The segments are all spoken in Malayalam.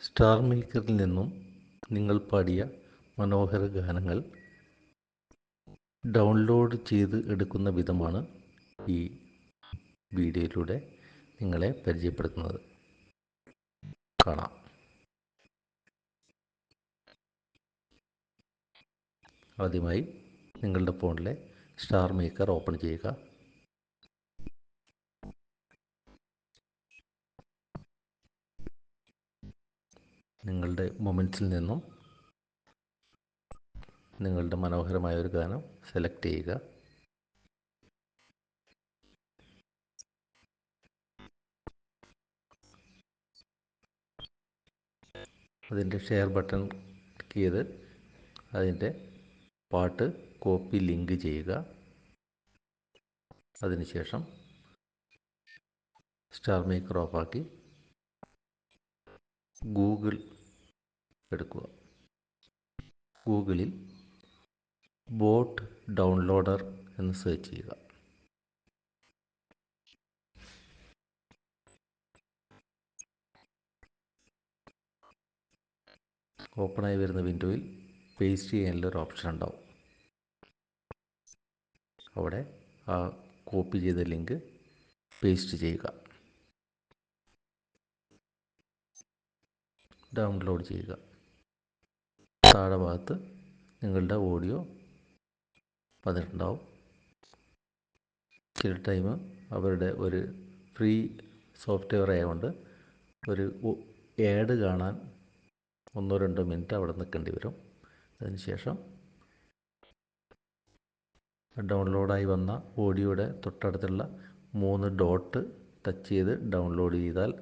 സ്റ്റാർ മേക്കറിൽ നിന്നും നിങ്ങൾ പാടിയ മനോഹര ഗാനങ്ങൾ ഡൗൺലോഡ് ചെയ്ത് എടുക്കുന്ന വിധമാണ് ഈ വീഡിയോയിലൂടെ നിങ്ങളെ പരിചയപ്പെടുത്തുന്നത്. കാണാം. ആദ്യമായി നിങ്ങളുടെ ഫോണിലെ സ്റ്റാർ മേക്കർ ഓപ്പൺ ചെയ്യുക. നിങ്ങളുടെ മൊമെൻറ്റ്സിൽ നിന്നും നിങ്ങളുടെ മനോഹരമായ ഒരു ഗാനം സെലക്ട് ചെയ്യുക. അതിൻ്റെ ഷെയർ ബട്ടൺ ക്ലിക്ക് ചെയ്ത് അതിൻ്റെ പാട്ട് കോപ്പി ലിങ്ക് ചെയ്യുക. അതിനുശേഷം സ്റ്റാർ മേക്കർ ഓഫാക്കി ഗൂഗിൾ എടുക്കുക. ഗൂഗിളിൽ ബോട്ട് ഡൗൺലോഡർ എന്ന് സെർച്ച് ചെയ്യുക. ഓപ്പണായി വരുന്ന വിൻഡോയിൽ പേസ്റ്റ് ചെയ്യാനുള്ളൊരു ഓപ്ഷൻ ഉണ്ടാവും. അവിടെ ആ കോപ്പി ചെയ്ത ലിങ്ക് പേസ്റ്റ് ചെയ്യുക. ഡൗൺലോഡ് ചെയ്യുക. താഴെ ഭാഗത്ത് നിങ്ങളുടെ ഓഡിയോ വന്നിട്ടുണ്ടാവും. ചില ടൈം അവരുടെ ഒരു ഫ്രീ സോഫ്റ്റ്വെയർ ആയതുകൊണ്ട് ഒരു ആഡ് കാണാൻ 1-2 മിനിറ്റ് അവിടെ നിൽക്കേണ്ടി വരും. അതിനുശേഷം ഡൗൺലോഡായി വന്ന ഓഡിയോയുടെ തൊട്ടടുത്തുള്ള 3 ഡോട്ട് ടച്ച് ചെയ്ത് ഡൗൺലോഡ് ചെയ്താൽ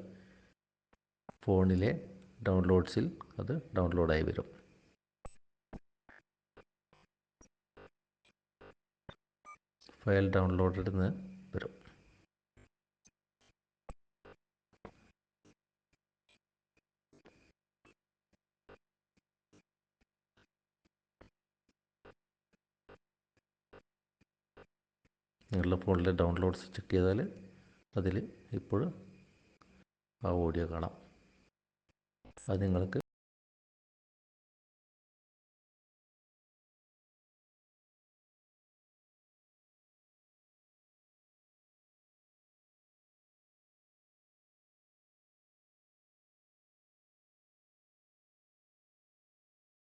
ഫോണിലെ ഡൗൺലോഡ്സിൽ അത് ഡൗൺലോഡായി വരും. ഫയൽ ഡൗൺലോഡഡ് എന്ന് വരും. നിങ്ങളുടെ ഫോണിലെ ഡൗൺലോഡ്സ് ചെക്ക് ചെയ്താൽ അതിൽ ഇപ്പോൾ ആ ഓഡിയോ കാണാം. അത് നിങ്ങൾക്ക്